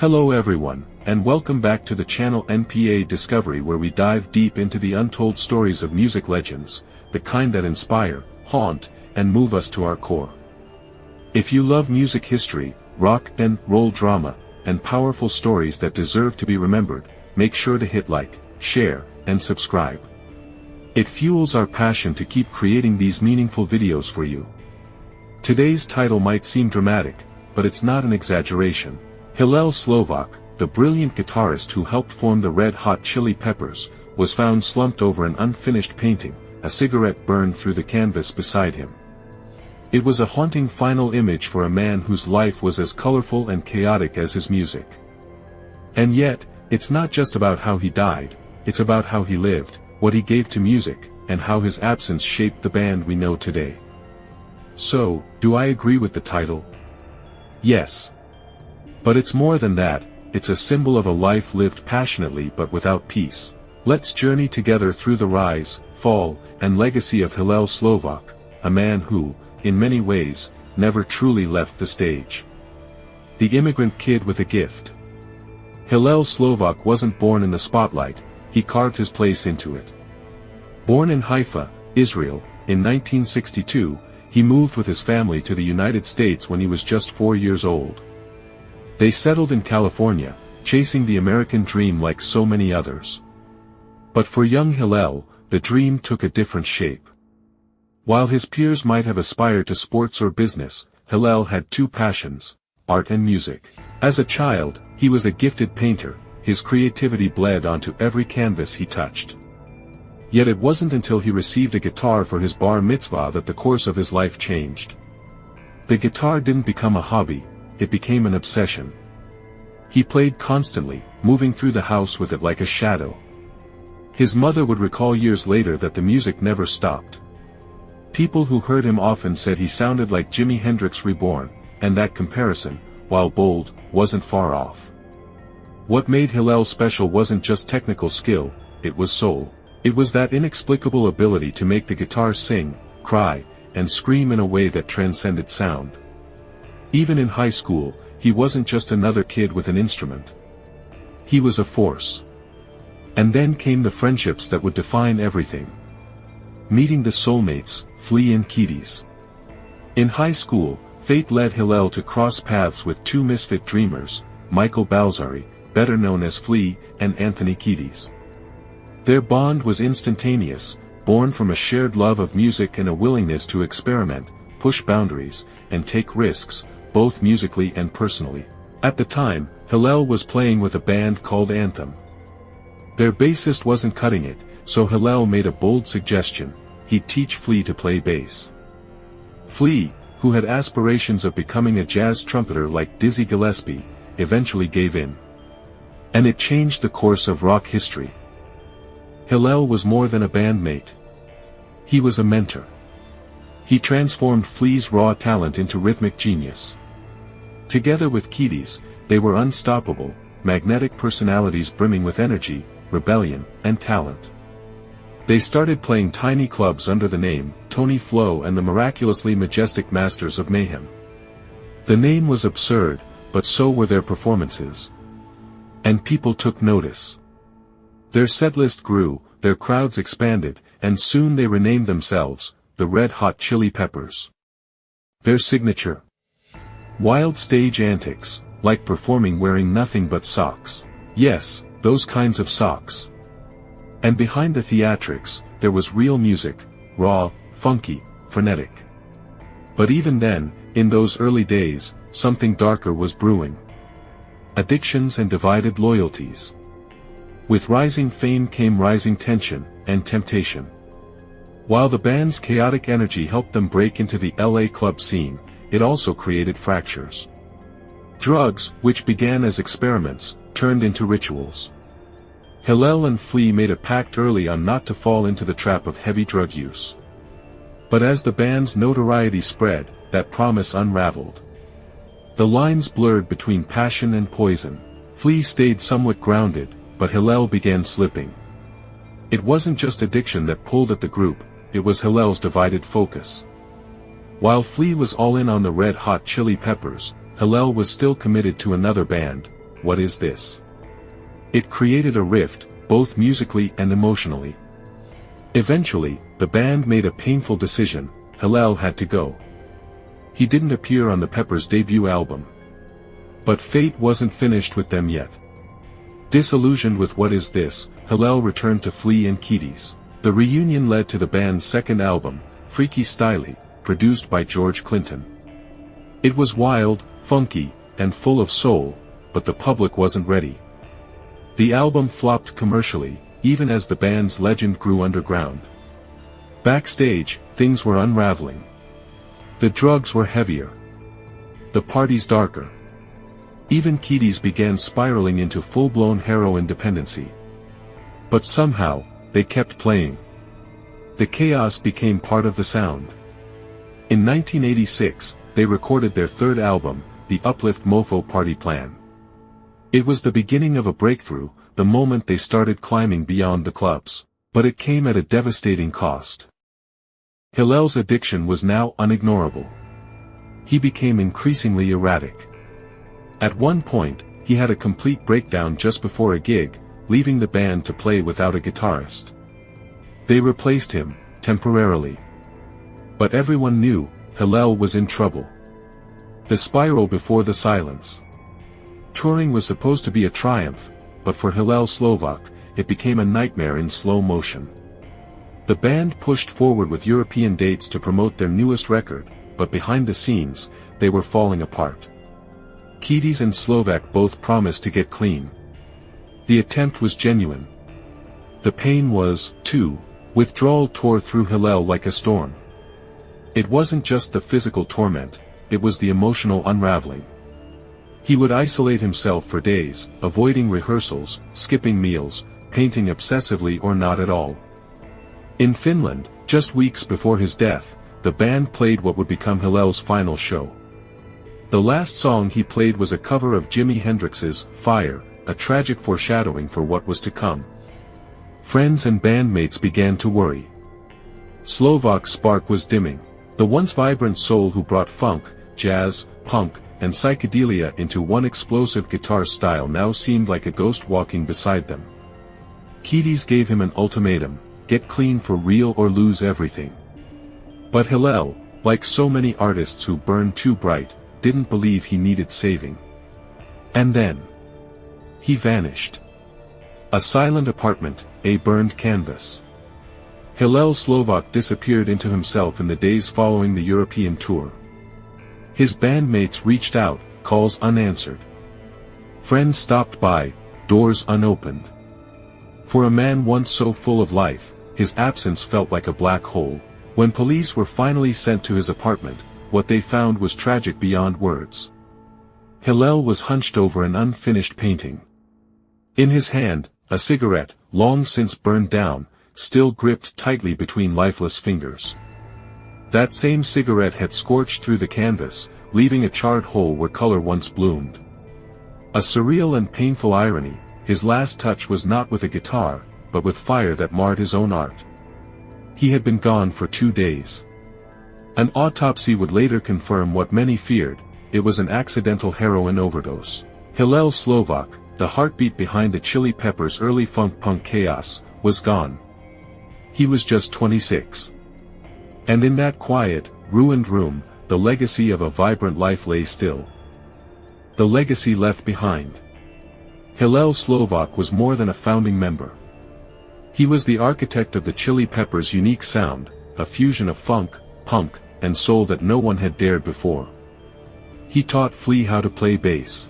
Hello everyone, and welcome back to the channel NPA Discovery, where we dive deep into the untold stories of music legends, the kind that inspire, haunt, and move us to our core. If you love music history, rock and roll drama, and powerful stories that deserve to be remembered, make sure to hit like, share, and subscribe. It fuels our passion to keep creating these meaningful videos for you. Today's title might seem dramatic, but it's not an exaggeration. Hillel Slovak, the brilliant guitarist who helped form the Red Hot Chili Peppers, was found slumped over an unfinished painting, a cigarette burned through the canvas beside him. It was a haunting final image for a man whose life was as colorful and chaotic as his music. And yet, it's not just about how he died, it's about how he lived, what he gave to music, and how his absence shaped the band we know today. So, do I agree with the title? Yes. But it's more than that, it's a symbol of a life lived passionately but without peace. Let's journey together through the rise, fall, and legacy of Hillel Slovak, a man who, in many ways, never truly left the stage. The immigrant kid with a gift. Hillel Slovak wasn't born in the spotlight, he carved his place into it. Born in Haifa, Israel, in 1962, he moved with his family to the United States when he was just 4 years old. They settled in California, chasing the American dream like so many others. But for young Hillel, the dream took a different shape. While his peers might have aspired to sports or business, Hillel had two passions: art and music. As a child, he was a gifted painter, his creativity bled onto every canvas he touched. Yet it wasn't until he received a guitar for his bar mitzvah that the course of his life changed. The guitar didn't become a hobby, it became an obsession. He played constantly, moving through the house with it like a shadow. His mother would recall years later that the music never stopped. People who heard him often said he sounded like Jimi Hendrix reborn, and that comparison, while bold, wasn't far off. What made Hillel special wasn't just technical skill, it was soul. It was that inexplicable ability to make the guitar sing, cry, and scream in a way that transcended sound. Even in high school, he wasn't just another kid with an instrument. He was a force. And then came the friendships that would define everything. Meeting the soulmates, Flea and Keys. In high school, fate led Hillel to cross paths with two misfit dreamers, Michael Balzari, better known as Flea, and Anthony Kiedis. Their bond was instantaneous, born from a shared love of music and a willingness to experiment, push boundaries, and take risks, both musically and personally. At the time, Hillel was playing with a band called Anthem. Their bassist wasn't cutting it, so Hillel made a bold suggestion: he'd teach Flea to play bass. Flea, who had aspirations of becoming a jazz trumpeter like Dizzy Gillespie, eventually gave in. And it changed the course of rock history. Hillel was more than a bandmate. He was a mentor. He transformed Flea's raw talent into rhythmic genius. Together with Kiedis, they were unstoppable, magnetic personalities brimming with energy, rebellion, and talent. They started playing tiny clubs under the name Tony Flo and the Miraculously Majestic Masters of Mayhem. The name was absurd, but so were their performances. And people took notice. Their setlist grew, their crowds expanded, and soon they renamed themselves the Red Hot Chili Peppers. Their signature: wild stage antics, like performing wearing nothing but socks. Yes, those kinds of socks. And behind the theatrics, there was real music, raw, funky, frenetic. But even then, in those early days, something darker was brewing. Addictions and divided loyalties. With rising fame came rising tension, and temptation. While the band's chaotic energy helped them break into the LA club scene, it also created fractures. Drugs, which began as experiments, turned into rituals. Hillel and Flea made a pact early on not to fall into the trap of heavy drug use. But as the band's notoriety spread, that promise unraveled. The lines blurred between passion and poison. Flea stayed somewhat grounded, but Hillel began slipping. It wasn't just addiction that pulled at the group, it was Hillel's divided focus. While Flea was all in on the Red Hot Chili Peppers, Hillel was still committed to another band, "What is this?" It created a rift, both musically and emotionally. Eventually, the band made a painful decision: Hillel had to go. He didn't appear on the Peppers' debut album. But fate wasn't finished with them yet. Disillusioned with What Is This, Hillel returned to Flea and Keady's. The reunion led to the band's second album, Freaky Styley, produced by George Clinton. It was wild, funky, and full of soul, but the public wasn't ready. The album flopped commercially, even as the band's legend grew underground. Backstage, things were unraveling. The drugs were heavier. The parties darker. Even Keady's began spiraling into full-blown heroin dependency. But somehow, they kept playing. The chaos became part of the sound. In 1986, they recorded their third album, The Uplift Mofo Party Plan. It was the beginning of a breakthrough, the moment they started climbing beyond the clubs. But it came at a devastating cost. Hillel's addiction was now unignorable. He became increasingly erratic. At one point, he had a complete breakdown just before a gig, leaving the band to play without a guitarist. They replaced him, temporarily. But everyone knew, Hillel was in trouble. The spiral before the silence. Touring was supposed to be a triumph, but for Hillel Slovak, it became a nightmare in slow motion. The band pushed forward with European dates to promote their newest record, but behind the scenes, they were falling apart. Keady's and Slovak both promised to get clean. The attempt was genuine. The pain was, too. Withdrawal tore through Hillel like a storm. It wasn't just the physical torment, it was the emotional unraveling. He would isolate himself for days, avoiding rehearsals, skipping meals, painting obsessively or not at all. In Finland, just weeks before his death, the band played what would become Hillel's final show. The last song he played was a cover of Jimi Hendrix's Fire, a tragic foreshadowing for what was to come. Friends and bandmates began to worry. Slovak's spark was dimming. The once vibrant soul who brought funk, jazz, punk, and psychedelia into one explosive guitar style now seemed like a ghost walking beside them. Keady's gave him an ultimatum: get clean for real or lose everything. But Hillel, like so many artists who burn too bright, didn't believe he needed saving. And then, he vanished. A silent apartment, a burned canvas. Hillel Slovak disappeared into himself in the days following the European tour. His bandmates reached out, calls unanswered. Friends stopped by, doors unopened. For a man once so full of life, his absence felt like a black hole. When police were finally sent to his apartment, what they found was tragic beyond words. Hillel was hunched over an unfinished painting. In his hand, a cigarette, long since burned down, still gripped tightly between lifeless fingers. That same cigarette had scorched through the canvas, leaving a charred hole where color once bloomed. A surreal and painful irony, his last touch was not with a guitar, but with fire that marred his own art. He had been gone for 2 days. An autopsy would later confirm what many feared: it was an accidental heroin overdose. Hillel Slovak, the heartbeat behind the Chili Peppers' early funk-punk chaos, was gone. He was just 26. And in that quiet, ruined room, the legacy of a vibrant life lay still. The legacy left behind. Hillel Slovak was more than a founding member. He was the architect of the Chili Peppers' unique sound, a fusion of funk, punk, and soul that no one had dared before. He taught Flea how to play bass.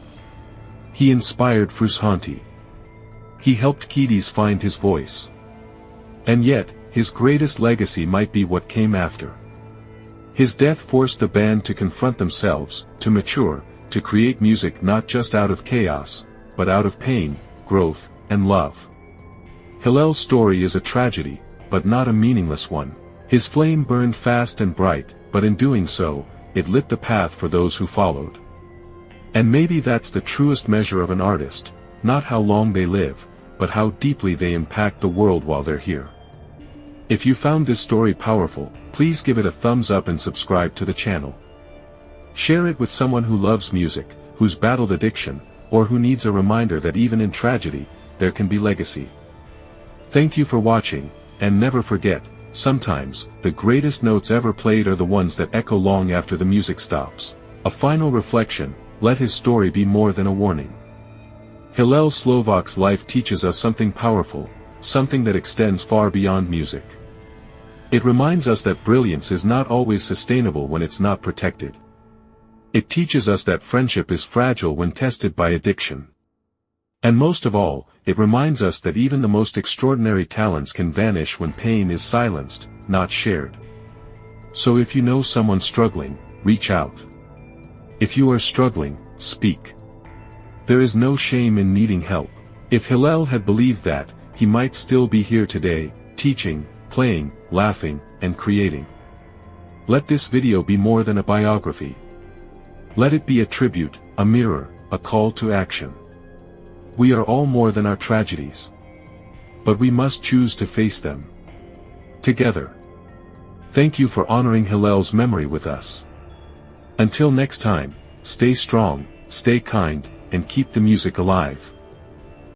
He inspired Frusciante. He helped Keady's find his voice. And yet, his greatest legacy might be what came after. His death forced the band to confront themselves, to mature, to create music not just out of chaos, but out of pain, growth, and love. Hillel's story is a tragedy, but not a meaningless one. His flame burned fast and bright, but in doing so, it lit the path for those who followed. And maybe that's the truest measure of an artist, not how long they live, but how deeply they impact the world while they're here. If you found this story powerful, please give it a thumbs up and subscribe to the channel. Share it with someone who loves music, who's battled addiction, or who needs a reminder that even in tragedy, there can be legacy. Thank you for watching, and never forget, sometimes, the greatest notes ever played are the ones that echo long after the music stops. A final reflection: let his story be more than a warning. Hillel Slovak's life teaches us something powerful, something that extends far beyond music. It reminds us that brilliance is not always sustainable when it's not protected. It teaches us that friendship is fragile when tested by addiction. And most of all, it reminds us that even the most extraordinary talents can vanish when pain is silenced, not shared. So if you know someone struggling, reach out. If you are struggling, speak. There is no shame in needing help. If Hillel had believed that, he might still be here today, teaching, playing, laughing, and creating. Let this video be more than a biography. Let it be a tribute, a mirror, a call to action. We are all more than our tragedies. But we must choose to face them together. Thank you for honoring Hillel's memory with us. Until next time, stay strong, stay kind, and keep the music alive.